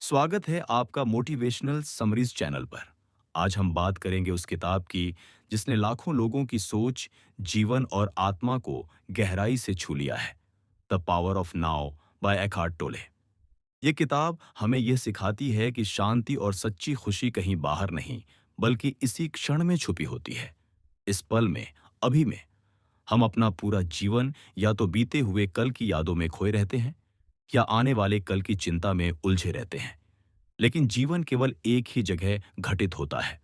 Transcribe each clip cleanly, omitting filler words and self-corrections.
स्वागत है आपका मोटिवेशनल समरीज चैनल पर। आज हम बात करेंगे उस किताब की जिसने लाखों लोगों की सोच, जीवन और आत्मा को गहराई से छू लिया है। The power of now by Eckhart Tolle. ये किताब हमें यह सिखाती है कि शांति और सच्ची खुशी कहीं बाहर नहीं, बल्कि इसी क्षण में छुपी होती है। इस पल में, अभी में। हम अपना पूरा जीवन या तो बीते हुए कल की यादों में खोए रहते हैं या आने वाले कल की चिंता में उलझे रहते हैं। लेकिन जीवन केवल एक ही जगह घटित होता है,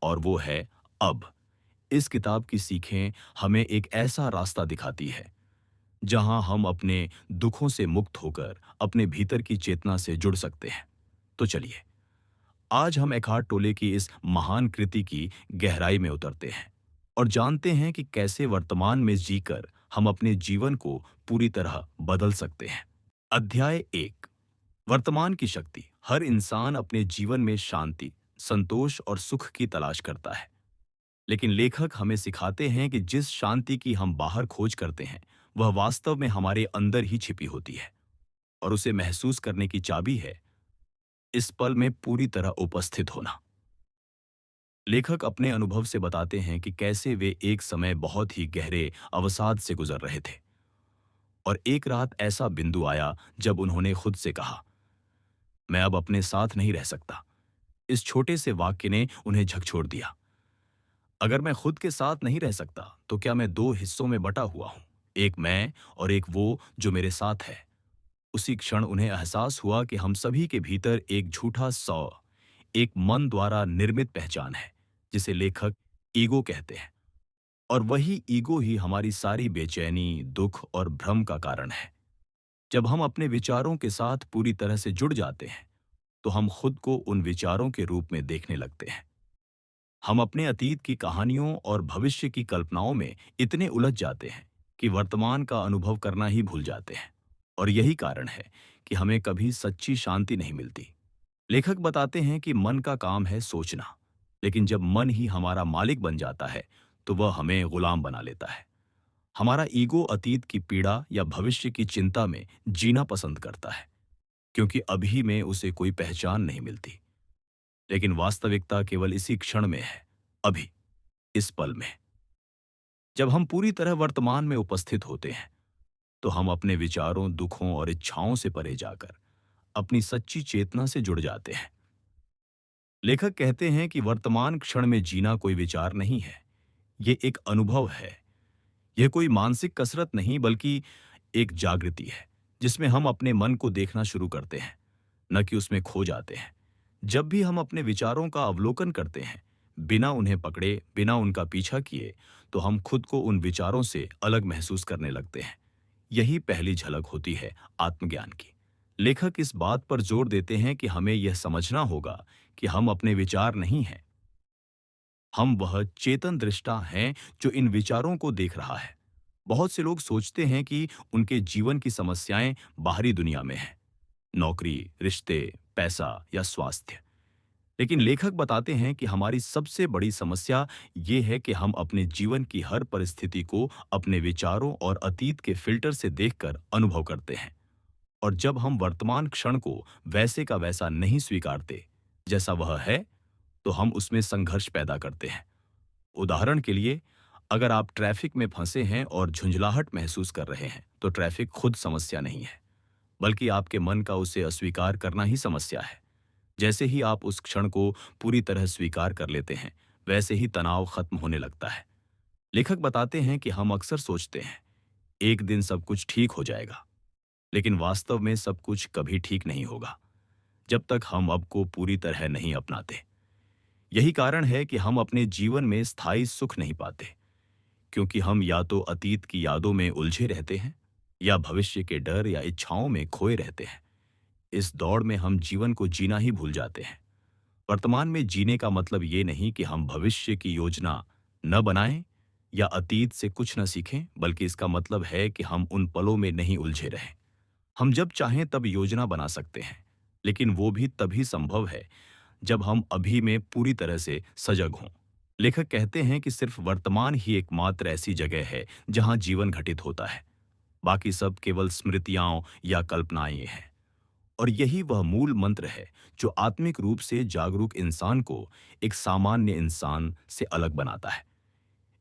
और वो है अब। इस किताब की सीखें हमें एक ऐसा रास्ता दिखाती है जहां हम अपने दुखों से मुक्त होकर अपने भीतर की चेतना से जुड़ सकते हैं। तो चलिए, आज हम एकहार्ट टोले की इस महान कृति की गहराई में उतरते हैं और जानते हैं कि कैसे वर्तमान में जीकर हम अपने जीवन को पूरी तरह बदल सकते हैं। अध्याय एक, वर्तमान की शक्ति। हर इंसान अपने जीवन में शांति, संतोष और सुख की तलाश करता है। लेकिन लेखक हमें सिखाते हैं कि जिस शांति की हम बाहर खोज करते हैं, वह वास्तव में हमारे अंदर ही छिपी होती है, और उसे महसूस करने की चाबी है इस पल में पूरी तरह उपस्थित होना। लेखक अपने अनुभव से बताते हैं कि कैसे वे एक समय बहुत ही गहरे अवसाद से गुजर रहे थे, और एक रात ऐसा बिंदु आया जब उन्होंने खुद से कहा, मैं अब अपने साथ नहीं रह सकता। इस छोटे से वाक्य ने उन्हें झकझोर दिया। अगर मैं खुद के साथ नहीं रह सकता, तो क्या मैं दो हिस्सों में बटा हुआ हूं, एक मैं और एक वो जो मेरे साथ है। उसी क्षण उन्हें एहसास हुआ कि हम सभी के भीतर एक झूठा सौ, एक मन द्वारा निर्मित पहचान है, जिसे लेखक ईगो कहते हैं। और वही ईगो ही हमारी सारी बेचैनी, दुख और भ्रम का कारण है। जब हम अपने विचारों के साथ पूरी तरह से जुड़ जाते हैं, तो हम खुद को उन विचारों के रूप में देखने लगते हैं। हम अपने अतीत की कहानियों और भविष्य की कल्पनाओं में इतने उलझ जाते हैं कि वर्तमान का अनुभव करना ही भूल जाते हैं। और यही कारण है कि हमें कभी सच्ची शांति नहीं मिलती। लेखक बताते हैं कि मन का काम है सोचना, लेकिन जब मन ही हमारा मालिक बन जाता है, तो वह हमें गुलाम बना लेता है। हमारा ईगो अतीत की पीड़ा या भविष्य की चिंता में जीना पसंद करता है, क्योंकि अभी में उसे कोई पहचान नहीं मिलती। लेकिन वास्तविकता केवल इसी क्षण में है, अभी, इस पल में। जब हम पूरी तरह वर्तमान में उपस्थित होते हैं, तो हम अपने विचारों, दुखों और इच्छाओं से परे जाकर अपनी सच्ची चेतना से जुड़ जाते हैं। लेखक कहते हैं कि वर्तमान क्षण में जीना कोई विचार नहीं है, ये एक अनुभव है। यह कोई मानसिक कसरत नहीं, बल्कि एक जागृति है, जिसमें हम अपने मन को देखना शुरू करते हैं, न कि उसमें खो जाते हैं। जब भी हम अपने विचारों का अवलोकन करते हैं, बिना उन्हें पकड़े, बिना उनका पीछा किए, तो हम खुद को उन विचारों से अलग महसूस करने लगते हैं। यही पहली झलक होती है आत्मज्ञान की। लेखक इस बात पर जोर देते हैं कि हमें यह समझना होगा कि हम अपने विचार नहीं हैं। हम वह चेतन दृष्टा हैं जो इन विचारों को देख रहा है। बहुत से लोग सोचते हैं कि उनके जीवन की समस्याएं बाहरी दुनिया में हैं, नौकरी, रिश्ते, पैसा या स्वास्थ्य। लेकिन लेखक बताते हैं कि हमारी सबसे बड़ी समस्या ये है कि हम अपने जीवन की हर परिस्थिति को अपने विचारों और अतीत के फिल्टर से देखकर अनुभव करते हैं। और जब हम वर्तमान क्षण को वैसे का वैसा नहीं स्वीकारते जैसा वह है, तो हम उसमें संघर्ष पैदा करते हैं। उदाहरण के लिए, अगर आप ट्रैफिक में फंसे हैं और झुंझलाहट महसूस कर रहे हैं, तो ट्रैफिक खुद समस्या नहीं है, बल्कि आपके मन का उसे अस्वीकार करना ही समस्या है। जैसे ही आप उस क्षण को पूरी तरह स्वीकार कर लेते हैं, वैसे ही तनाव खत्म होने लगता है। लेखक बताते हैं कि हम अक्सर सोचते हैं, एक दिन सब कुछ ठीक हो जाएगा, लेकिन वास्तव में सब कुछ कभी ठीक नहीं होगा, जब तक हम अब को पूरी तरह नहीं अपनाते। यही कारण है कि हम अपने जीवन में स्थायी सुख नहीं पाते, क्योंकि हम या तो अतीत की यादों में उलझे रहते हैं, या भविष्य के डर या इच्छाओं में खोए रहते हैं। इस दौड़ में हम जीवन को जीना ही भूल जाते हैं। वर्तमान में जीने का मतलब ये नहीं कि हम भविष्य की योजना न बनाएं या अतीत से कुछ न सीखें, बल्कि इसका मतलब है कि हम उन पलों में नहीं उलझे रहें। हम जब चाहें तब योजना बना सकते हैं, लेकिन वो भी तभी संभव है जब हम अभी में पूरी तरह से सजग हों। लेखक कहते हैं कि सिर्फ वर्तमान ही एकमात्र ऐसी जगह है जहां जीवन घटित होता है। बाकी सब केवल स्मृतियां या कल्पनाएं हैं। और यही वह मूल मंत्र है जो आत्मिक रूप से जागरूक इंसान को एक सामान्य इंसान से अलग बनाता है।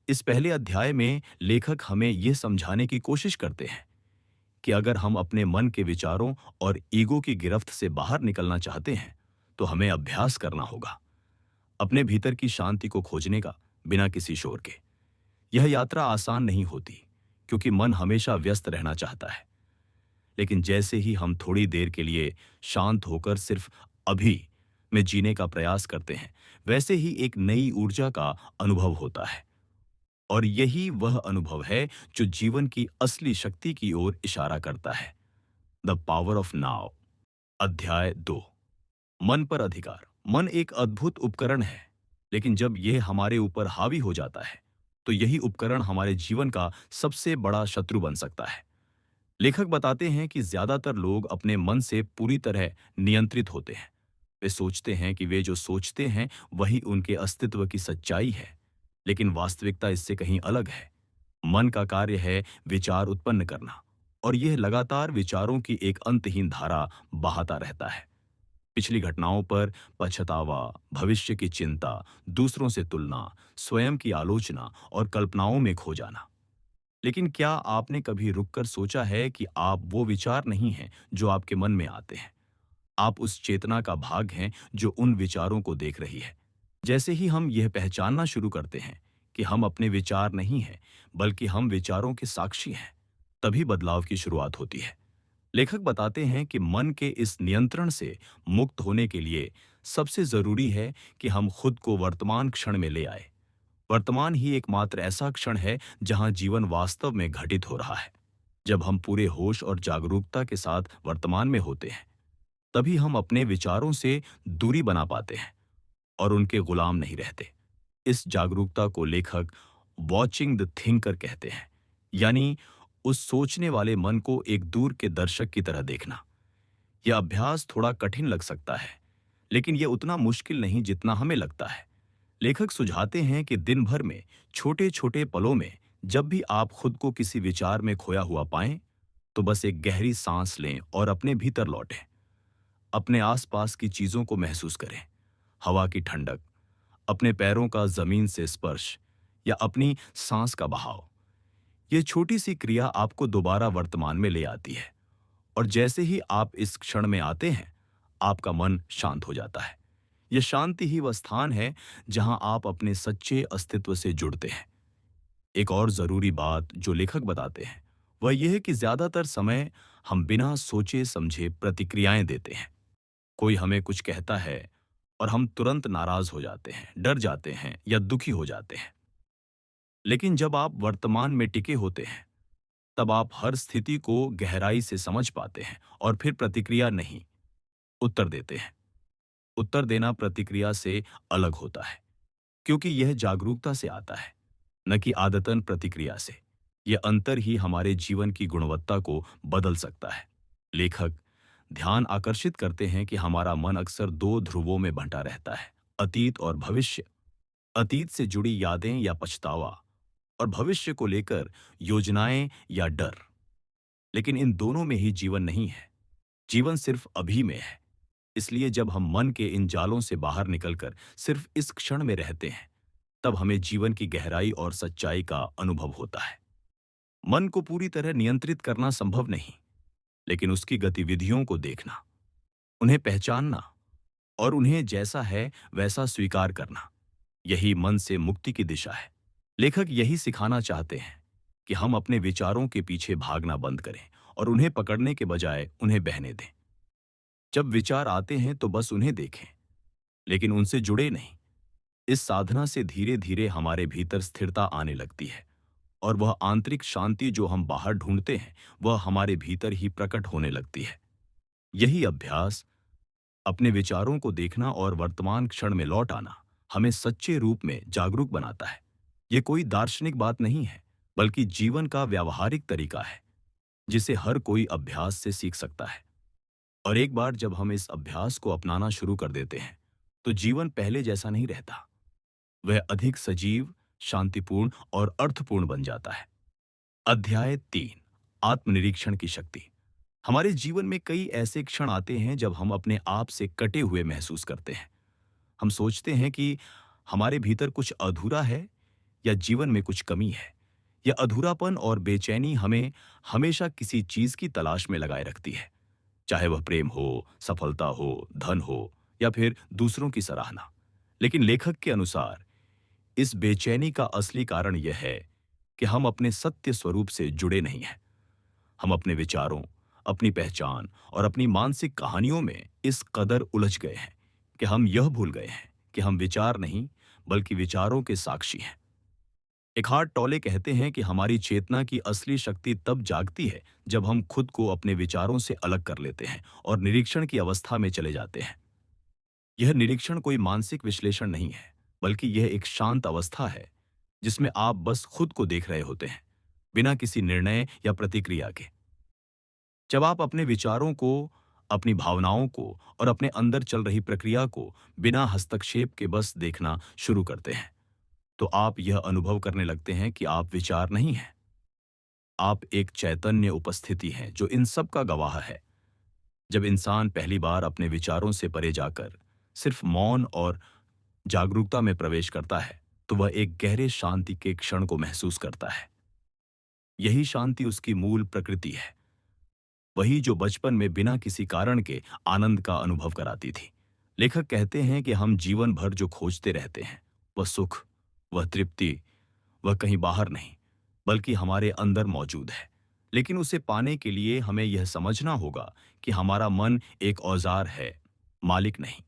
इस पहले अध्याय में लेखक हमें यह समझाने की कोशिश करते हैं कि अगर हम अपने मन के विचारों और ईगो की गिरफ्त से बाहर निकलना चाहते हैं, तो हमें अभ्यास करना होगा, अपने भीतर की शांति को खोजने का, बिना किसी शोर के। यह यात्रा आसान नहीं होती, क्योंकि मन हमेशा व्यस्त रहना चाहता है। लेकिन जैसे ही हम थोड़ी देर के लिए शांत होकर सिर्फ अभी में जीने का प्रयास करते हैं, वैसे ही एक नई ऊर्जा का अनुभव होता है। और यही वह अनुभव है जो जीवन की असली शक्ति की ओर इशारा करता है। The power of now. अध्याय 2। मन पर अधिकार। मन एक अद्भुत उपकरण है, लेकिन जब यह हमारे ऊपर हावी हो जाता है, तो यही उपकरण हमारे जीवन का सबसे बड़ा शत्रु बन सकता है। लेखक बताते हैं कि ज्यादातर लोग अपने मन से पूरी तरह नियंत्रित होते हैं। वे सोचते हैं कि वे जो सोचते हैं वही उनके अस्तित्व की सच्चाई है, लेकिन वास्तविकता इससे कहीं अलग है। मन का कार्य है विचार उत्पन्न करना, और यह लगातार विचारों की एक अंतहीन धारा बहाता रहता है। पिछली घटनाओं पर पछतावा, भविष्य की चिंता, दूसरों से तुलना, स्वयं की आलोचना और कल्पनाओं में खो जाना। लेकिन क्या आपने कभी रुककर सोचा है कि आप वो विचार नहीं हैं जो आपके मन में आते हैं? आप उस चेतना का भाग हैं जो उन विचारों को देख रही है। जैसे ही हम यह पहचानना शुरू करते हैं कि हम अपने विचार नहीं हैं, बल्कि हम विचारों के साक्षी हैं, तभी बदलाव की शुरुआत होती है। लेखक बताते हैं कि मन के इस नियंत्रण से मुक्त होने के लिए सबसे जरूरी है कि हम खुद को वर्तमान क्षण में ले आए। वर्तमान ही एकमात्र ऐसा क्षण है जहां जीवन वास्तव में घटित हो रहा है। जब हम पूरे होश और जागरूकता के साथ वर्तमान में होते हैं, तभी हम अपने विचारों से दूरी बना पाते हैं और उनके गुलाम नहीं रहते। इस जागरूकता को लेखक वॉचिंग द थिंकर कहते हैं, यानी उस सोचने वाले मन को एक दूर के दर्शक की तरह देखना। यह अभ्यास थोड़ा कठिन लग सकता है, लेकिन यह उतना मुश्किल नहीं जितना हमें लगता है। लेखक सुझाते हैं कि दिन भर में छोटे छोटे पलों में जब भी आप खुद को किसी विचार में खोया हुआ पाएं, तो बस एक गहरी सांस लें और अपने भीतर लौटें। अपने आसपास की चीजों को महसूस करें, हवा की ठंडक, अपने पैरों का जमीन से स्पर्श या अपनी सांस का बहाव। यह छोटी सी क्रिया आपको दोबारा वर्तमान में ले आती है, और जैसे ही आप इस क्षण में आते हैं, आपका मन शांत हो जाता है। यह शांति ही वह स्थान है जहां आप अपने सच्चे अस्तित्व से जुड़ते हैं। एक और जरूरी बात जो लेखक बताते हैं, वह यह है कि ज्यादातर समय हम बिना सोचे समझे प्रतिक्रियाएं देते हैं। कोई हमें कुछ कहता है और हम तुरंत नाराज हो जाते हैं, डर जाते हैं या दुखी हो जाते हैं। लेकिन जब आप वर्तमान में टिके होते हैं, तब आप हर स्थिति को गहराई से समझ पाते हैं और फिर प्रतिक्रिया नहीं, उत्तर देते हैं। उत्तर देना प्रतिक्रिया से अलग होता है, क्योंकि यह जागरूकता से आता है, न कि आदतन प्रतिक्रिया से। यह अंतर ही हमारे जीवन की गुणवत्ता को बदल सकता है। लेखक ध्यान आकर्षित करते हैं कि हमारा मन अक्सर दो ध्रुवों में बंटा रहता है, अतीत और भविष्य। अतीत से जुड़ी यादें या पछतावा, और भविष्य को लेकर योजनाएं या डर। लेकिन इन दोनों में ही जीवन नहीं है, जीवन सिर्फ अभी में है। इसलिए जब हम मन के इन जालों से बाहर निकलकर सिर्फ इस क्षण में रहते हैं, तब हमें जीवन की गहराई और सच्चाई का अनुभव होता है। मन को पूरी तरह नियंत्रित करना संभव नहीं, लेकिन उसकी गतिविधियों को देखना, उन्हें पहचानना और उन्हें जैसा है वैसा स्वीकार करना, यही मन से मुक्ति की दिशा है। लेखक यही सिखाना चाहते हैं कि हम अपने विचारों के पीछे भागना बंद करें और उन्हें पकड़ने के बजाय उन्हें बहने दें। जब विचार आते हैं तो बस उन्हें देखें, लेकिन उनसे जुड़े नहीं। इस साधना से धीरे धीरे हमारे भीतर स्थिरता आने लगती है, और वह आंतरिक शांति जो हम बाहर ढूंढते हैं, वह हमारे भीतर ही प्रकट होने लगती है। यही अभ्यास, अपने विचारों को देखना और वर्तमान क्षण में लौट आना, हमें सच्चे रूप में जागरूक बनाता है। यह कोई दार्शनिक बात नहीं है, बल्कि जीवन का व्यावहारिक तरीका है, जिसे हर कोई अभ्यास से सीख सकता है। और एक बार जब हम इस अभ्यास को अपनाना शुरू कर देते हैं, तो जीवन पहले जैसा नहीं रहता। वह अधिक सजीव, शांतिपूर्ण और अर्थपूर्ण बन जाता है। अध्याय 3। आत्मनिरीक्षण की शक्ति। हमारे जीवन में कई ऐसे क्षण आते हैं जब हम अपने आप से कटे हुए महसूस करते हैं। हम सोचते हैं कि हमारे भीतर कुछ अधूरा है या जीवन में कुछ कमी है। यह अधूरापन और बेचैनी हमें हमेशा किसी चीज की तलाश में लगाए रखती है, चाहे वह प्रेम हो, सफलता हो, धन हो या फिर दूसरों की सराहना। लेकिन लेखक के अनुसार इस बेचैनी का असली कारण यह है कि हम अपने सत्य स्वरूप से जुड़े नहीं हैं। हम अपने विचारों, अपनी पहचान और अपनी मानसिक कहानियों में इस कदर उलझ गए हैं कि हम यह भूल गए हैं कि हम विचार नहीं, बल्कि विचारों के साक्षी हैं। इकहार्ट टोले कहते हैं कि हमारी चेतना की असली शक्ति तब जागती है जब हम खुद को अपने विचारों से अलग कर लेते हैं और निरीक्षण की अवस्था में चले जाते हैं। यह निरीक्षण कोई मानसिक विश्लेषण नहीं है, बल्कि यह एक शांत अवस्था है जिसमें आप बस खुद को देख रहे होते हैं, बिना किसी निर्णय या प्रतिक्रिया के। जब आप अपने विचारों को, अपनी भावनाओं को और अपने अंदर चल रही प्रक्रिया को बिना हस्तक्षेप के बस देखना शुरू करते हैं, तो आप यह अनुभव करने लगते हैं कि आप विचार नहीं हैं। आप एक चैतन्य उपस्थिति हैं जो इन सब का गवाह है। जब इंसान पहली बार अपने विचारों से परे जाकर सिर्फ मौन और जागरूकता में प्रवेश करता है, तो वह एक गहरे शांति के क्षण को महसूस करता है। यही शांति उसकी मूल प्रकृति है, वही जो बचपन में बिना किसी कारण के आनंद का अनुभव कराती थी। लेखक कहते हैं कि हम जीवन भर जो खोजते रहते हैं, वह सुख, वह तृप्ति, वह कहीं बाहर नहीं, बल्कि हमारे अंदर मौजूद है। लेकिन उसे पाने के लिए हमें यह समझना होगा कि हमारा मन एक औजार है, मालिक नहीं।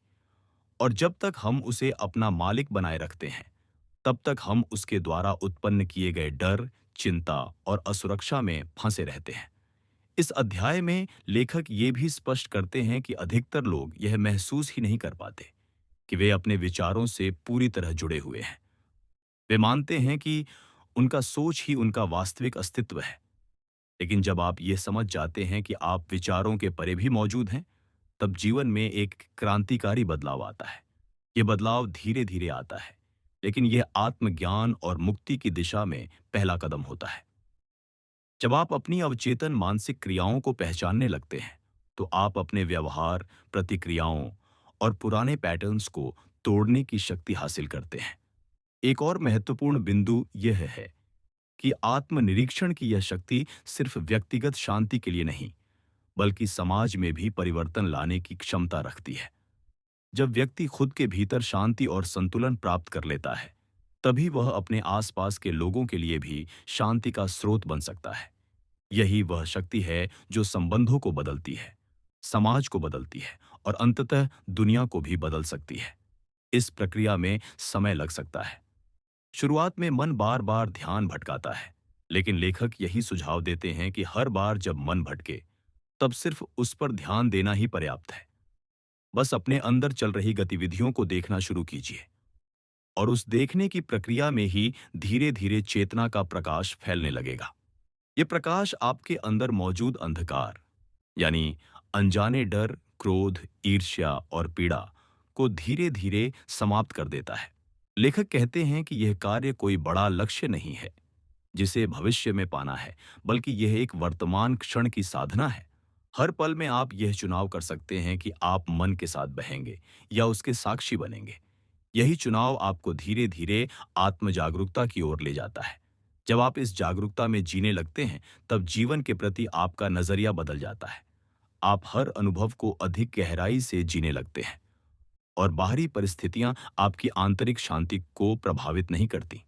और जब तक हम उसे अपना मालिक बनाए रखते हैं, तब तक हम उसके द्वारा उत्पन्न किए गए डर, चिंता और असुरक्षा में फंसे रहते हैं। इस अध्याय में लेखक ये भी स्पष्ट करते हैं कि अधिकतर लोग यह महसूस ही नहीं कर पाते कि वे अपने विचारों से पूरी तरह जुड़े हुए हैं। वे मानते हैं कि उनका सोच ही उनका वास्तविक अस्तित्व है। लेकिन जब आप ये समझ जाते हैं कि आप विचारों के परे भी मौजूद हैं, तब जीवन में एक क्रांतिकारी बदलाव आता है। ये बदलाव धीरे धीरे आता है, लेकिन यह आत्मज्ञान और मुक्ति की दिशा में पहला कदम होता है। जब आप अपनी अवचेतन मानसिक क्रियाओं को पहचानने लगते हैं, तो आप अपने व्यवहार, प्रतिक्रियाओं और पुराने पैटर्न्स को तोड़ने की शक्ति हासिल करते हैं। एक और महत्वपूर्ण बिंदु यह है कि आत्मनिरीक्षण की यह शक्ति सिर्फ व्यक्तिगत शांति के लिए नहीं, बल्कि समाज में भी परिवर्तन लाने की क्षमता रखती है। जब व्यक्ति खुद के भीतर शांति और संतुलन प्राप्त कर लेता है, तभी वह अपने आसपास के लोगों के लिए भी शांति का स्रोत बन सकता है। यही वह शक्ति है जो संबंधों को बदलती है, समाज को बदलती है और अंततः दुनिया को भी बदल सकती है। इस प्रक्रिया में समय लग सकता है। शुरुआत में मन बार बार ध्यान भटकाता है, लेकिन लेखक यही सुझाव देते हैं कि हर बार जब मन भटके, तब सिर्फ उस पर ध्यान देना ही पर्याप्त है। बस अपने अंदर चल रही गतिविधियों को देखना शुरू कीजिए, और उस देखने की प्रक्रिया में ही धीरे धीरे चेतना का प्रकाश फैलने लगेगा। ये प्रकाश आपके अंदर मौजूद अंधकार, यानी अनजाने डर, क्रोध, ईर्ष्या और पीड़ा को धीरे धीरे समाप्त कर देता है। लेखक कहते हैं कि यह कार्य कोई बड़ा लक्ष्य नहीं है जिसे भविष्य में पाना है, बल्कि यह एक वर्तमान क्षण की साधना है। हर पल में आप यह चुनाव कर सकते हैं कि आप मन के साथ बहेंगे या उसके साक्षी बनेंगे। यही चुनाव आपको धीरे धीरे आत्म जागरूकता की ओर ले जाता है। जब आप इस जागरूकता में जीने लगते हैं, तब जीवन के प्रति आपका नजरिया बदल जाता है। आप हर अनुभव को अधिक गहराई से जीने लगते हैं और बाहरी परिस्थितियां आपकी आंतरिक शांति को प्रभावित नहीं करती।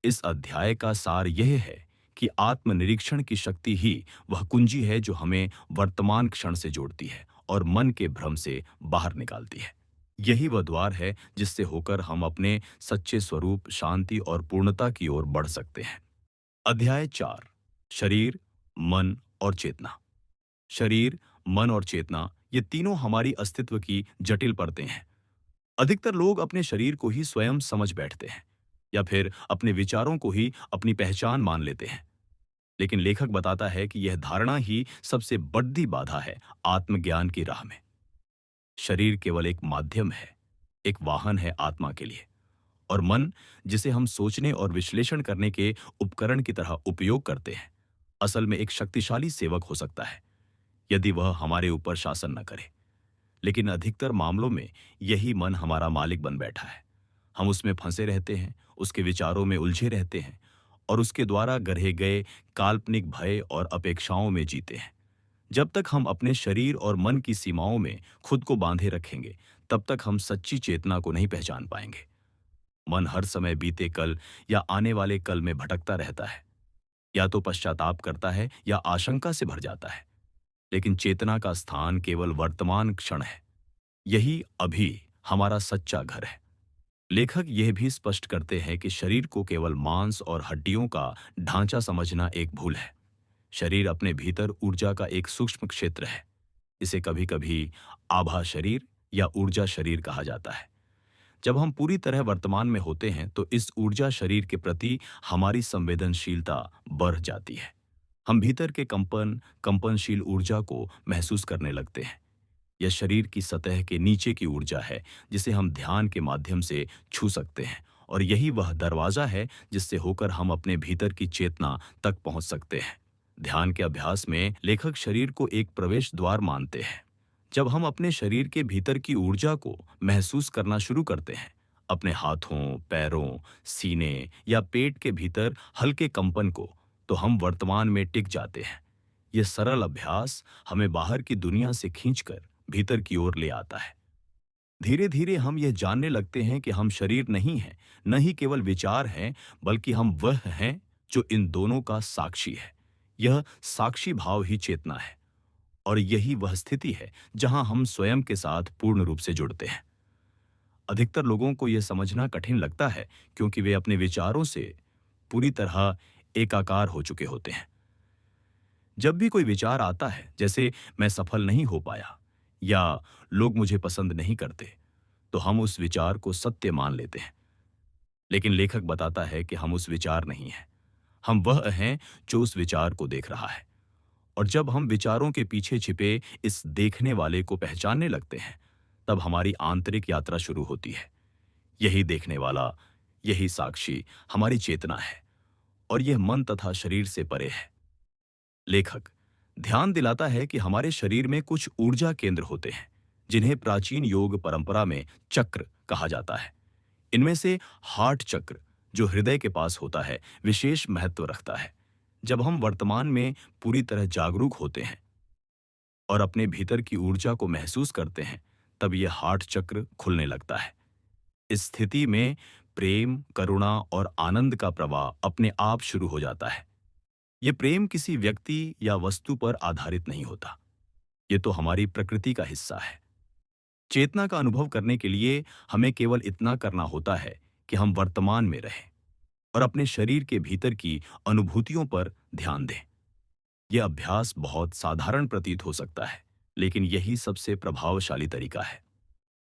इस अध्याय का सार यह है कि आत्मनिरीक्षण की शक्ति ही वह कुंजी है जो हमें वर्तमान क्षण से जोड़ती है और मन के भ्रम से बाहर निकालती है। यही वह द्वार है जिससे होकर हम अपने सच्चे स्वरूप, शांति और पूर्णता की ओर बढ़ सकते हैं। अध्याय 4, शरीर, मन और चेतना। शरीर, मन और चेतना, ये तीनों हमारी अस्तित्व की जटिल परतें हैं। अधिकतर लोग अपने शरीर को ही स्वयं समझ बैठते हैं या फिर अपने विचारों को ही अपनी पहचान मान लेते हैं। लेकिन लेखक बताता है कि यह धारणा ही सबसे बड़ी बाधा है आत्मज्ञान की राह में। शरीर केवल एक माध्यम है, एक वाहन है आत्मा के लिए, और मन, जिसे हम सोचने और विश्लेषण करने के उपकरण की तरह उपयोग करते हैं, असल में एक शक्तिशाली सेवक हो सकता है। यदि वह हमारे ऊपर शासन न करे। लेकिन अधिकतर मामलों में यही मन हमारा मालिक बन बैठा है। हम उसमें फंसे रहते हैं, उसके विचारों में उलझे रहते हैं और उसके द्वारा गढ़े गए काल्पनिक भय और अपेक्षाओं में जीते हैं। जब तक हम अपने शरीर और मन की सीमाओं में खुद को बांधे रखेंगे, तब तक हम सच्ची चेतना को नहीं पहचान पाएंगे। मन हर समय बीते कल या आने वाले कल में भटकता रहता है, या तो पश्चाताप करता है या आशंका से भर जाता है। लेकिन चेतना का स्थान केवल वर्तमान क्षण है। यही अभी हमारा सच्चा घर है। लेखक यह भी स्पष्ट करते हैं कि शरीर को केवल मांस और हड्डियों का ढांचा समझना एक भूल है। शरीर अपने भीतर ऊर्जा का एक सूक्ष्म क्षेत्र है। इसे कभी-कभी आभा शरीर या ऊर्जा शरीर कहा जाता है। जब हम पूरी तरह वर्तमान में होते हैं तो इस ऊर्जा शरीर के प्रति हमारी संवेदनशीलता बढ़ जाती है। हम भीतर के कंपनशील ऊर्जा को महसूस करने लगते हैं। यह शरीर की सतह के नीचे की ऊर्जा है, जिसे हम ध्यान के माध्यम से छू सकते हैं, और यही वह दरवाजा है जिससे होकर हम अपने भीतर की चेतना तक पहुंच सकते हैं। ध्यान के अभ्यास में लेखक शरीर को एक प्रवेश द्वार मानते हैं। जब हम अपने शरीर के भीतर की ऊर्जा को महसूस करना शुरू करते हैं, अपने हाथों, पैरों, सीने या पेट के भीतर हल्के कंपन को, तो हम वर्तमान में टिक जाते हैं। यह सरल अभ्यास हमें बाहर की दुनिया से खींचकर भीतर की ओर ले आता है। धीरे धीरे हम यह जानने लगते हैं कि हम शरीर नहीं हैं, न ही केवल विचार हैं, बल्कि हम वह हैं जो इन दोनों का साक्षी है। यह साक्षी भाव ही चेतना है, और यही वह स्थिति है जहां हम स्वयं के साथ पूर्ण रूप से जुड़ते हैं। अधिकतर लोगों को यह समझना कठिन लगता है, क्योंकि वे अपने विचारों से पूरी तरह एकाकार हो चुके होते हैं। जब भी कोई विचार आता है, जैसे मैं सफल नहीं हो पाया या लोग मुझे पसंद नहीं करते, तो हम उस विचार को सत्य मान लेते हैं। लेकिन लेखक बताता है कि हम उस विचार नहीं हैं। हम वह हैं जो उस विचार को देख रहा है। और जब हम विचारों के पीछे छिपे इस देखने वाले को पहचानने लगते हैं, तब हमारी आंतरिक यात्रा शुरू होती है। यही देखने वाला, यही साक्षी हमारी चेतना है, और यह मन तथा शरीर से परे है। लेखक ध्यान दिलाता है कि हमारे शरीर में कुछ ऊर्जा केंद्र होते हैं, जिन्हें प्राचीन योग परंपरा में चक्र कहा जाता है। इनमें से हार्ट चक्र, जो हृदय के पास होता है, विशेष महत्व रखता है। जब हम वर्तमान में पूरी तरह जागरूक होते हैं और अपने भीतर की ऊर्जा को महसूस करते हैं, तब यह हार्ट चक्र खुलने लगता है। इस स्थिति में प्रेम, करुणा और आनंद का प्रवाह अपने आप शुरू हो जाता है। ये प्रेम किसी व्यक्ति या वस्तु पर आधारित नहीं होता। ये तो हमारी प्रकृति का हिस्सा है। चेतना का अनुभव करने के लिए हमें केवल इतना करना होता है कि हम वर्तमान में रहें और अपने शरीर के भीतर की अनुभूतियों पर ध्यान दें। यह अभ्यास बहुत साधारण प्रतीत हो सकता है, लेकिन यही सबसे प्रभावशाली तरीका है।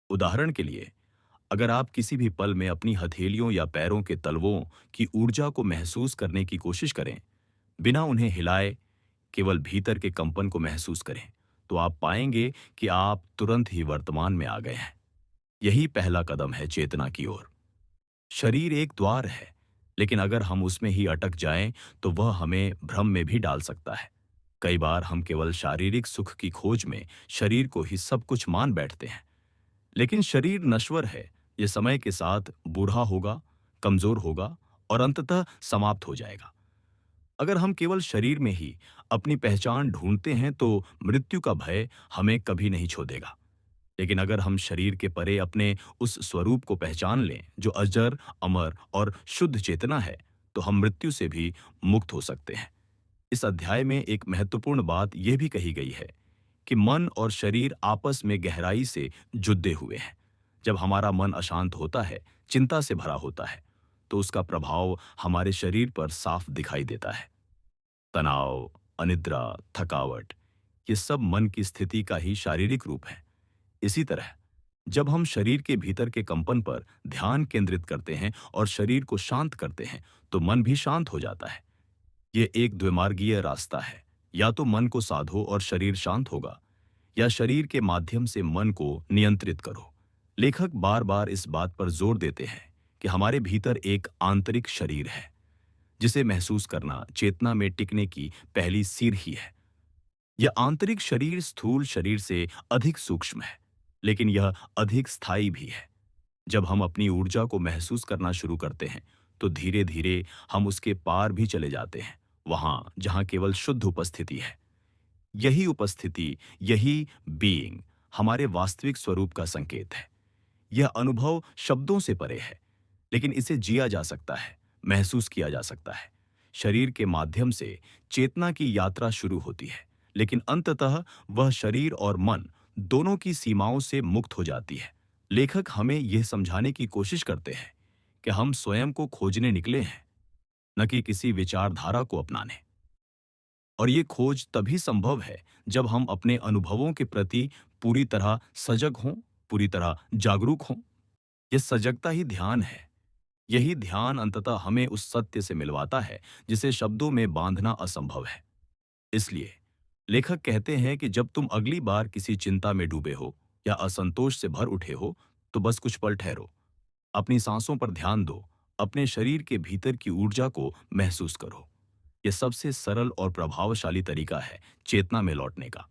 उदाहरण के लिए, अगर आप किसी भी पल में अपनी हथेलियों या पैरों के तलवों की ऊर्जा को महसूस करने की कोशिश करें, बिना उन्हें हिलाए, केवल भीतर के कंपन को महसूस करें, तो आप पाएंगे कि आप तुरंत ही वर्तमान में आ गए हैं। यही पहला कदम है चेतना की ओर। शरीर एक द्वार है, लेकिन अगर हम उसमें ही अटक जाएं, तो वह हमें भ्रम में भी डाल सकता है। कई बार हम केवल शारीरिक सुख की खोज में शरीर को ही सब कुछ मान बैठते हैं। लेकिन शरीर नश्वर है। यह समय के साथ बूढ़ा होगा, कमजोर होगा और अंततः समाप्त हो जाएगा। अगर हम केवल शरीर में ही अपनी पहचान ढूंढते हैं, तो मृत्यु का भय हमें कभी नहीं छोड़ेगा। लेकिन अगर हम शरीर के परे अपने उस स्वरूप को पहचान लें जो अजर, अमर और शुद्ध चेतना है, तो हम मृत्यु से भी मुक्त हो सकते हैं। इस अध्याय में एक महत्वपूर्ण बात यह भी कही गई है कि मन और शरीर आपस में गहराई से जुड़े हुए हैं। जब हमारा मन अशांत होता है, चिंता से भरा होता है, तो उसका प्रभाव हमारे शरीर पर साफ दिखाई देता है। तनाव, अनिद्रा, थकावट, ये सब मन की स्थिति का ही शारीरिक रूप है। इसी तरह जब हम शरीर के भीतर के कंपन पर ध्यान केंद्रित करते हैं और शरीर को शांत करते हैं, तो मन भी शांत हो जाता है। ये एक द्विमार्गीय रास्ता है। या तो मन को साधो और शरीर शांत होगा, या शरीर के माध्यम से मन को नियंत्रित करो। लेखक बार बार इस बात पर जोर देते हैं कि हमारे भीतर एक आंतरिक शरीर है, जिसे महसूस करना चेतना में टिकने की पहली सीढ़ी है। यह आंतरिक शरीर स्थूल शरीर से अधिक सूक्ष्म है, लेकिन यह अधिक स्थायी भी है। जब हम अपनी ऊर्जा को महसूस करना शुरू करते हैं, तो धीरे धीरे हम उसके पार भी चले जाते हैं, वहां जहां केवल शुद्ध उपस्थिति है। यही उपस्थिति, यही बीइंग हमारे वास्तविक स्वरूप का संकेत है। यह अनुभव शब्दों से परे है, लेकिन इसे जिया जा सकता है, महसूस किया जा सकता है। शरीर के माध्यम से चेतना की यात्रा शुरू होती है, लेकिन अंततः वह शरीर और मन दोनों की सीमाओं से मुक्त हो जाती है। लेखक हमें यह समझाने की कोशिश करते हैं कि हम स्वयं को खोजने निकले हैं, न कि किसी विचारधारा को अपनाने। और ये खोज तभी संभव है जब हम अपने अनुभवों के प्रति पूरी तरह सजग हों, पूरी तरह जागरूक हों। यह सजगता ही ध्यान है। यही ध्यान अंततः हमें उस सत्य से मिलवाता है जिसे शब्दों में बांधना असंभव है। इसलिए लेखक कहते हैं कि जब तुम अगली बार किसी चिंता में डूबे हो या असंतोष से भर उठे हो, तो बस कुछ पल ठहरो, अपनी सांसों पर ध्यान दो, अपने शरीर के भीतर की ऊर्जा को महसूस करो। यह सबसे सरल और प्रभावशाली तरीका है चेतना में लौटने का।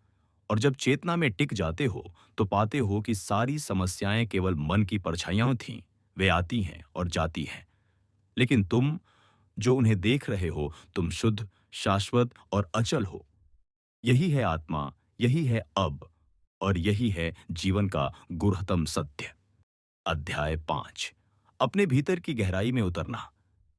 और जब चेतना में टिक जाते हो, तो पाते हो कि सारी समस्याएं केवल मन की परछाइयां थीं। वे आती हैं और जाती हैं, लेकिन तुम जो उन्हें देख रहे हो, तुम शुद्ध, शाश्वत और अचल हो। यही है आत्मा, यही है अब, और यही है जीवन का गुरहतम सत्य। अध्याय 5। अपने भीतर की गहराई में उतरना।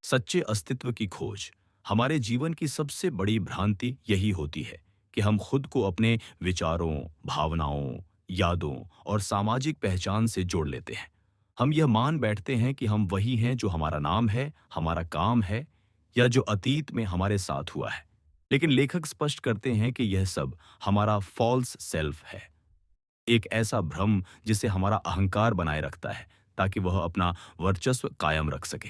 सच्चे अस्तित्व की खोज। हमारे जीवन की सबसे बड़ी भ्रांति यही होती है कि हम खुद को अपने विचारों, भावनाओं, यादों और सामाजिक पहचान से जोड़ लेते हैं। हम यह मान बैठते हैं कि हम वही हैं जो हमारा नाम है, हमारा काम है, या जो अतीत में हमारे साथ हुआ है। लेकिन लेखक स्पष्ट करते हैं कि यह सब हमारा फॉल्स सेल्फ है, एक ऐसा भ्रम जिसे हमारा अहंकार बनाए रखता है ताकि वह अपना वर्चस्व कायम रख सके।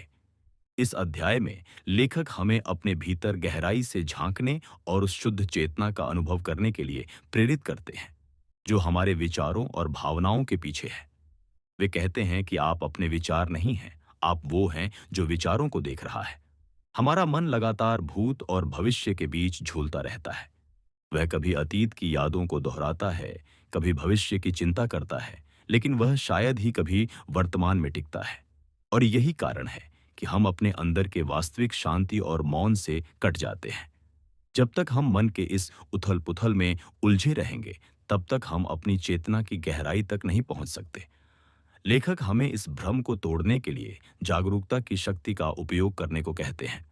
इस अध्याय में लेखक हमें अपने भीतर गहराई से झांकने और उस शुद्ध चेतना का अनुभव करने के लिए प्रेरित करते हैं जो हमारे विचारों और भावनाओं के पीछे है। वे कहते हैं कि आप अपने विचार नहीं हैं, आप वो हैं जो विचारों को देख रहा है। हमारा मन लगातार भूत और भविष्य के बीच झूलता रहता है। वह कभी अतीत की यादों को दोहराता है, कभी भविष्य की चिंता करता है, लेकिन वह शायद ही कभी वर्तमान में टिकता है। और यही कारण है कि हम अपने अंदर के वास्तविक शांति और मौन से कट जाते हैं। जब तक हम मन के इस उथल-पुथल में उलझे रहेंगे, तब तक हम अपनी चेतना की गहराई तक नहीं पहुंच सकते। लेखक हमें इस भ्रम को तोड़ने के लिए जागरूकता की शक्ति का उपयोग करने को कहते हैं।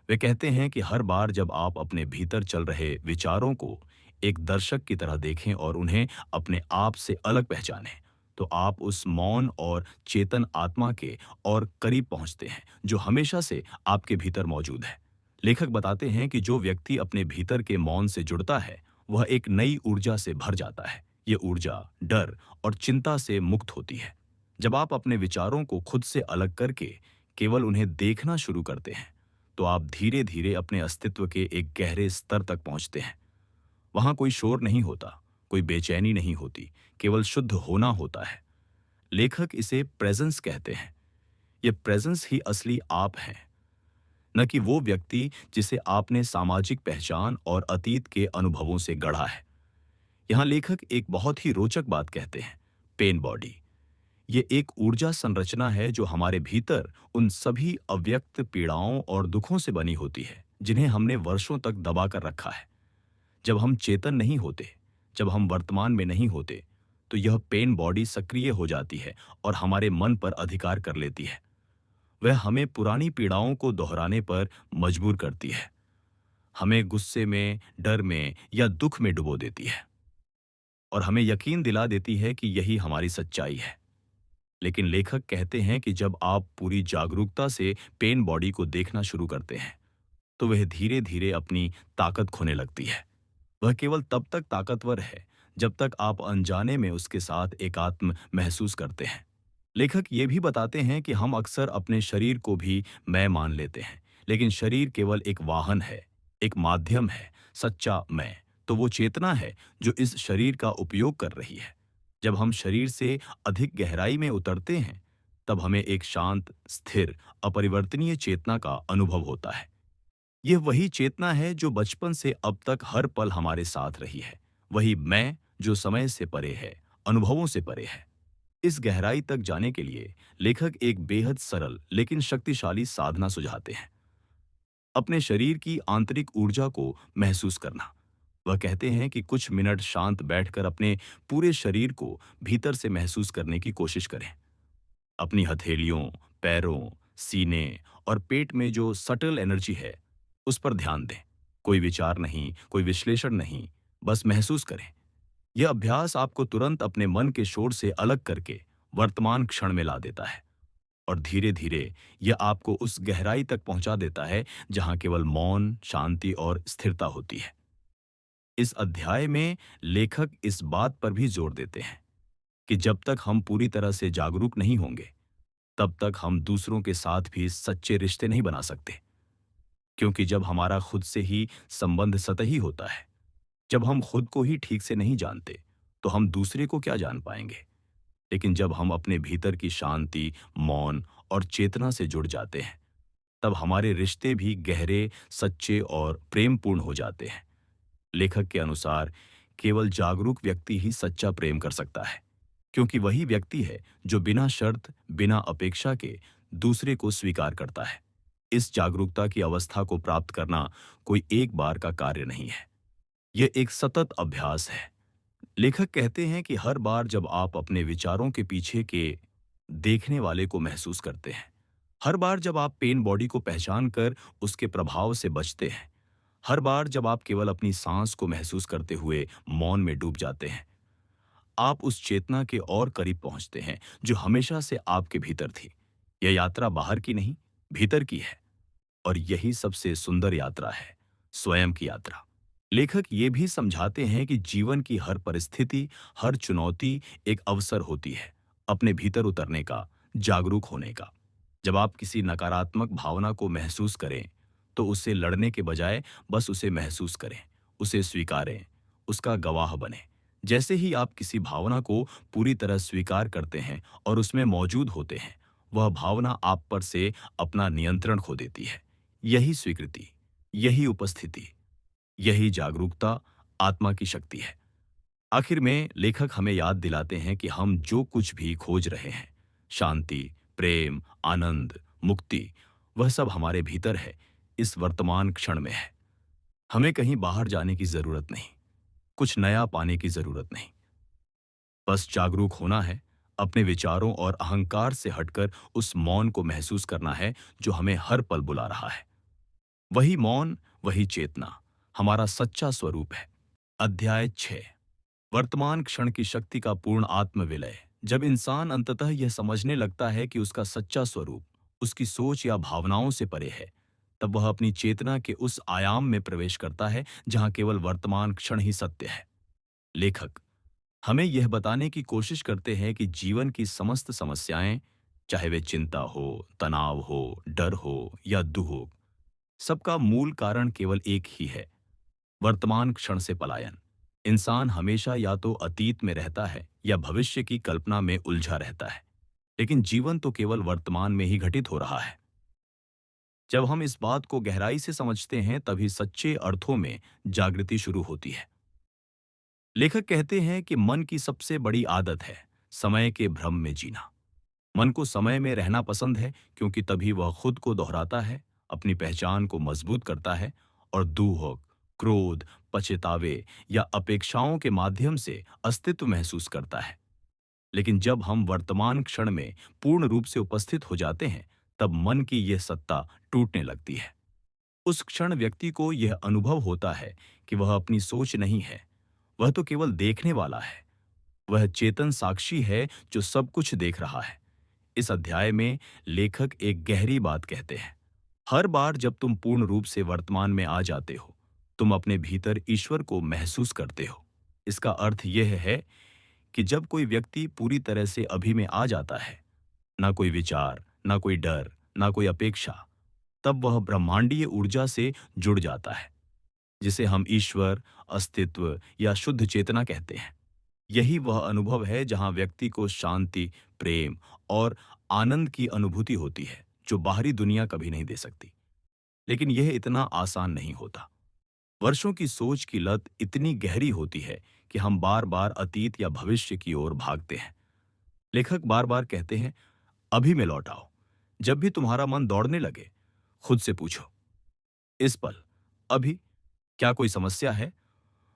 वे कहते हैं कि हर बार जब आप अपने भीतर चल रहे विचारों को एक दर्शक की तरह देखें और उन्हें अपने आप से अलग पहचानें, तो आप उस मौन और चेतन आत्मा के और करीब पहुंचते हैं जो हमेशा से आपके भीतर मौजूद है। लेखक बताते हैं कि जो व्यक्ति अपने भीतर के मौन से जुड़ता है, वह एक नई ऊर्जा से भर जाता है। ये ऊर्जा डर और चिंता से मुक्त होती है। जब आप अपने विचारों को खुद से अलग करके केवल उन्हें देखना शुरू करते हैं, तो आप धीरे धीरे अपने अस्तित्व के एक गहरे स्तर तक पहुंचते हैं। वहां कोई शोर नहीं होता, कोई बेचैनी नहीं होती, केवल शुद्ध होना होता है। लेखक इसे प्रेजेंस कहते हैं। ये प्रेजेंस ही असली आप हैं, न कि वो व्यक्ति जिसे आपने सामाजिक पहचान और अतीत के अनुभवों से गढ़ा है। यहाँ लेखक एक बहुत ही रोचक बात कहते हैं, पेन बॉडी। ये एक ऊर्जा संरचना है जो हमारे भीतर उन सभी अव्यक्त पीड़ाओं और दुखों से बनी होती है जिन्हें हमने वर्षों तक दबा कर रखा है। जब हम चेतन नहीं होते, जब हम वर्तमान में नहीं होते, तो यह पेन बॉडी सक्रिय हो जाती है और हमारे मन पर अधिकार कर लेती है। वह हमें पुरानी पीड़ाओं को दोहराने पर मजबूर करती है, हमें गुस्से में, डर में या दुख में डुबो देती है और हमें यकीन दिला देती है कि यही हमारी सच्चाई है। लेकिन लेखक कहते हैं कि जब आप पूरी जागरूकता से पेन बॉडी को देखना शुरू करते हैं, तो वह धीरे धीरे अपनी ताकत खोने लगती है। वह केवल तब तक ताकतवर है जब तक आप अनजाने में उसके साथ एकात्म महसूस करते हैं। लेखक ये भी बताते हैं कि हम अक्सर अपने शरीर को भी मैं मान लेते हैं, लेकिन शरीर केवल एक वाहन है, एक माध्यम है। सच्चा मैं तो वो चेतना है जो इस शरीर का उपयोग कर रही है। जब हम शरीर से अधिक गहराई में उतरते हैं, तब हमें एक शांत, स्थिर, अपरिवर्तनीय चेतना का अनुभव होता है। यह वही चेतना है जो बचपन से अब तक हर पल हमारे साथ रही है। वही मैं जो समय से परे है, अनुभवों से परे है। इस गहराई तक जाने के लिए लेखक एक बेहद सरल लेकिन शक्तिशाली साधना सुझाते हैं। अपने शरीर की आंतरिक ऊर्जा को महसूस करना। वह कहते हैं कि कुछ मिनट शांत बैठकर अपने पूरे शरीर को भीतर से महसूस करने की कोशिश करें। अपनी हथेलियों, पैरों, सीने और पेट में जो सटल एनर्जी है, उस पर ध्यान दें। कोई विचार नहीं, कोई विश्लेषण नहीं, बस महसूस करें। यह अभ्यास आपको तुरंत अपने मन के शोर से अलग करके वर्तमान क्षण में ला देता है और धीरे-धीरे यह आपको उस गहराई तक पहुंचा देता है जहां केवल मौन, शांति और स्थिरता होती है। इस अध्याय में लेखक इस बात पर भी जोर देते हैं कि जब तक हम पूरी तरह से जागरूक नहीं होंगे, तब तक हम दूसरों के साथ भी सच्चे रिश्ते नहीं बना सकते। क्योंकि जब हमारा खुद से ही संबंध सतही होता है, जब हम खुद को ही ठीक से नहीं जानते, तो हम दूसरे को क्या जान पाएंगे। लेकिन जब हम अपने भीतर की शांति, मौन और चेतना से जुड़ जाते हैं, तब हमारे रिश्ते भी गहरे, सच्चे और प्रेमपूर्ण हो जाते हैं। लेखक के अनुसार केवल जागरूक व्यक्ति ही सच्चा प्रेम कर सकता है, क्योंकि वही व्यक्ति है जो बिना शर्त, बिना अपेक्षा के दूसरे को स्वीकार करता है। इस जागरूकता की अवस्था को प्राप्त करना कोई एक बार का कार्य नहीं है। यह एक सतत अभ्यास है। लेखक कहते हैं कि हर बार जब आप अपने विचारों के पीछे के देखने वाले को महसूस करते हैं, हर बार जब आप पेन बॉडी को पहचान कर उसके प्रभाव से बचते हैं, हर बार जब आप केवल अपनी सांस को महसूस करते हुए मौन में डूब जाते हैं, आप उस चेतना के और करीब पहुंचते हैं जो हमेशा से आपके भीतर थी। यह यात्रा बाहर की नहीं, भीतर की है। और यही सबसे सुंदर यात्रा है, स्वयं की यात्रा। लेखक ये भी समझाते हैं कि जीवन की हर परिस्थिति, हर चुनौती एक अवसर होती है अपने भीतर उतरने का, जागरूक होने का। जब आप किसी नकारात्मक भावना को महसूस करें, तो उससे लड़ने के बजाय बस उसे महसूस करें, उसे स्वीकारें, उसका गवाह बने। जैसे ही आप किसी भावना को पूरी तरह स्वीकार करते हैं और उसमें मौजूद होते हैं, वह भावना आप पर से अपना नियंत्रण खो देती है। यही स्वीकृति, यही उपस्थिति, यही जागरूकता आत्मा की शक्ति है। आखिर में लेखक हमें याद दिलाते हैं कि हम जो कुछ भी खोज रहे हैं, शांति, प्रेम, आनंद, मुक्ति, वह सब हमारे भीतर है, इस वर्तमान क्षण में है। हमें कहीं बाहर जाने की जरूरत नहीं, कुछ नया पाने की जरूरत नहीं। बस जागरूक होना है, अपने विचारों और अहंकार से हटकर उस मौन को महसूस करना है जो हमें हर पल बुला रहा है। वही मौन, वही चेतना हमारा सच्चा स्वरूप है। अध्याय 6, वर्तमान क्षण की शक्ति का पूर्ण आत्मविलय। जब इंसान अंततः यह समझने लगता है कि उसका सच्चा स्वरूप उसकी सोच या भावनाओं से परे है, तब वह अपनी चेतना के उस आयाम में प्रवेश करता है जहां केवल वर्तमान क्षण ही सत्य है। लेखक हमें यह बताने की कोशिश करते हैं कि जीवन की समस्त समस्याएं, चाहे वे चिंता हो, तनाव हो, डर हो या दुख हो, सबका मूल कारण केवल एक ही है, वर्तमान क्षण से पलायन। इंसान हमेशा या तो अतीत में रहता है या भविष्य की कल्पना में उलझा रहता है, लेकिन जीवन तो केवल वर्तमान में ही घटित हो रहा है। जब हम इस बात को गहराई से समझते हैं, तभी सच्चे अर्थों में जागृति शुरू होती है। लेखक कहते हैं कि मन की सबसे बड़ी आदत है समय के भ्रम में जीना। मन को समय में रहना पसंद है क्योंकि तभी वह खुद को दोहराता है, अपनी पहचान को मजबूत करता है और दुख, क्रोध, पछतावे या अपेक्षाओं के माध्यम से अस्तित्व महसूस करता है। लेकिन जब हम वर्तमान क्षण में पूर्ण रूप से उपस्थित हो जाते हैं, तब मन की यह सत्ता टूटने लगती है। उस क्षण व्यक्ति को यह अनुभव होता है कि वह अपनी सोच नहीं है, वह तो केवल देखने वाला है। वह चेतन साक्षी है जो सब कुछ देख रहा है। इस अध्याय में लेखक एक गहरी बात कहते हैं। हर बार जब तुम पूर्ण रूप से वर्तमान में आ जाते हो, तुम अपने भीतर ईश्वर को महसूस करते हो। इसका अर्थ यह है कि जब कोई व्यक्ति पूरी तरह से अभी में आ जाता है, ना कोई विचार, ना कोई डर, ना कोई अपेक्षा, तब वह ब्रह्मांडीय ऊर्जा से जुड़ जाता है, जिसे हम ईश्वर, अस्तित्व या शुद्ध चेतना कहते हैं। यही वह अनुभव है जहां व्यक्ति को शांति, प्रेम और आनंद की अनुभूति होती है, जो बाहरी दुनिया कभी नहीं दे सकती। लेकिन यह इतना आसान नहीं होता। वर्षों की सोच की लत इतनी गहरी होती है कि हम बार बार अतीत या भविष्य की ओर भागते हैं। लेखक बार बार कहते हैं, अभी में लौट आओ। जब भी तुम्हारा मन दौड़ने लगे, खुद से पूछो, इस पल, अभी, क्या कोई समस्या है?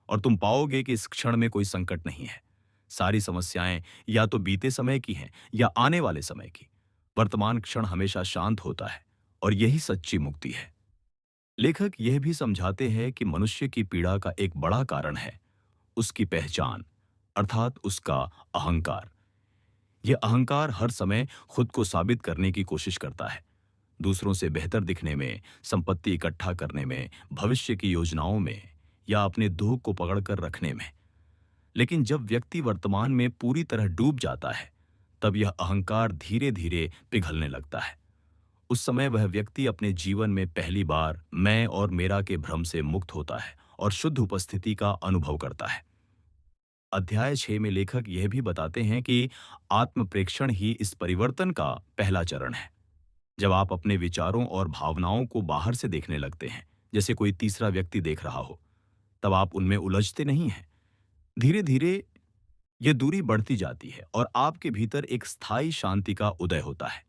और तुम पाओगे कि इस क्षण में कोई संकट नहीं है। सारी समस्याएं या तो बीते समय की हैं या आने वाले समय की। वर्तमान क्षण हमेशा शांत होता है और यही सच्ची मुक्ति है। लेखक यह भी समझाते हैं कि मनुष्य की पीड़ा का एक बड़ा कारण है उसकी पहचान, अर्थात उसका अहंकार। यह अहंकार हर समय खुद को साबित करने की कोशिश करता है। दूसरों से बेहतर दिखने में, संपत्ति इकट्ठा करने में, भविष्य की योजनाओं में या अपने दुख को पकड़कर रखने में। लेकिन जब व्यक्ति वर्तमान में पूरी तरह डूब जाता है, तब यह अहंकार धीरे धीरे पिघलने लगता है। उस समय वह व्यक्ति अपने जीवन में पहली बार मैं और मेरा के भ्रम से मुक्त होता है और शुद्ध उपस्थिति का अनुभव करता है। अध्याय 6 में लेखक यह भी बताते हैं कि आत्म प्रेक्षण ही इस परिवर्तन का पहला चरण है। जब आप अपने विचारों और भावनाओं को बाहर से देखने लगते हैं, जैसे कोई तीसरा व्यक्ति देख रहा हो, तब आप उनमें उलझते नहीं हैं। धीरे धीरे यह दूरी बढ़ती जाती है और आपके भीतर एक स्थायी शांति का उदय होता है।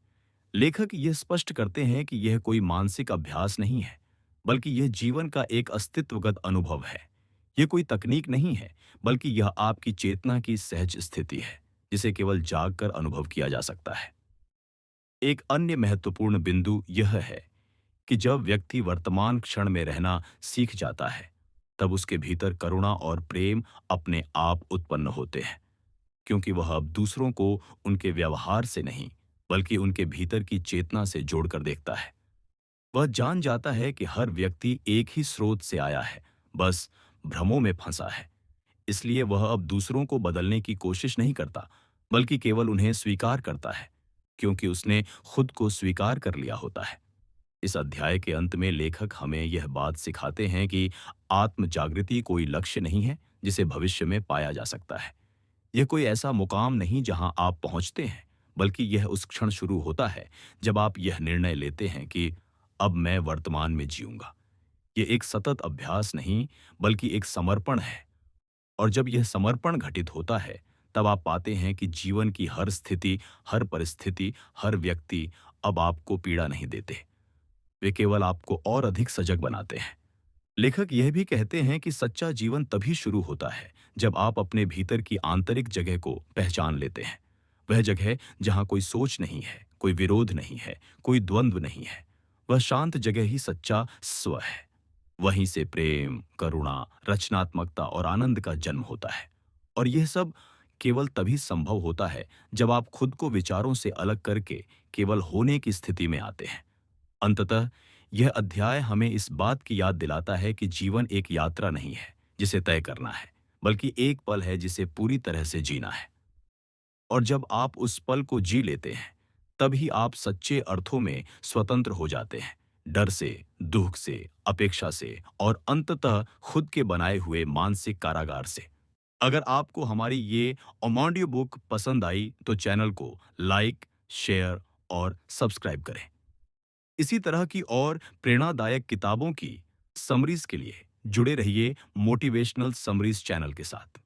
लेखक यह स्पष्ट करते हैं कि यह कोई मानसिक अभ्यास नहीं है, बल्कि यह जीवन का एक अस्तित्वगत अनुभव है। यह कोई तकनीक नहीं है, बल्कि यह आपकी चेतना की सहज स्थिति है, जिसे केवल जागकर अनुभव किया जा सकता है। एक अन्य महत्वपूर्ण बिंदु यह है कि जब व्यक्ति वर्तमान क्षण में रहना सीख जाता है, तब उसके भीतर करुणा और प्रेम अपने आप उत्पन्न होते हैं, क्योंकि वह अब दूसरों को उनके व्यवहार से नहीं, बल्कि उनके भीतर की चेतना से जोड़कर देखता है। वह जान जाता है कि हर व्यक्ति एक ही स्रोत से आया है, बस भ्रमों में फंसा है। इसलिए वह अब दूसरों को बदलने की कोशिश नहीं करता, बल्कि केवल उन्हें स्वीकार करता है, क्योंकि उसने खुद को स्वीकार कर लिया होता है। इस अध्याय के अंत में लेखक हमें यह बात सिखाते हैं कि आत्म जागृति कोई लक्ष्य नहीं है जिसे भविष्य में पाया जा सकता है। यह कोई ऐसा मुकाम नहीं जहां आप पहुंचते हैं, बल्कि यह उस क्षण शुरू होता है जब आप यह निर्णय लेते हैं कि अब मैं वर्तमान में जीऊंगा। यह एक सतत अभ्यास नहीं, बल्कि एक समर्पण है। और जब यह समर्पण घटित होता है, तब आप पाते हैं कि जीवन की हर स्थिति, हर परिस्थिति, हर व्यक्ति अब आपको पीड़ा नहीं देते। वे केवल आपको और अधिक सजग बनाते हैं। लेखक यह भी कहते हैं कि सच्चा जीवन तभी शुरू होता है जब आप अपने भीतर की आंतरिक जगह को पहचान लेते हैं। वह जगह जहां कोई सोच नहीं है, कोई विरोध नहीं है, कोई द्वंद्व नहीं है। वह शांत जगह ही सच्चा स्व है। वहीं से प्रेम, करुणा, रचनात्मकता और आनंद का जन्म होता है। और यह सब केवल तभी संभव होता है जब आप खुद को विचारों से अलग करके केवल होने की स्थिति में आते हैं। अंततः यह अध्याय हमें इस बात की याद दिलाता है कि जीवन एक यात्रा नहीं है जिसे तय करना है, बल्कि एक पल है जिसे पूरी तरह से जीना है। और जब आप उस पल को जी लेते हैं, तभी आप सच्चे अर्थों में स्वतंत्र हो जाते हैं, डर से, दुख से, अपेक्षा से और अंततः खुद के बनाए हुए मानसिक कारागार से। अगर आपको हमारी ये ऑडियो बुक पसंद आई तो चैनल को लाइक, शेयर और सब्सक्राइब करें। इसी तरह की और प्रेरणादायक किताबों की समरीज के लिए जुड़े रहिए मोटिवेशनल समरीज चैनल के साथ।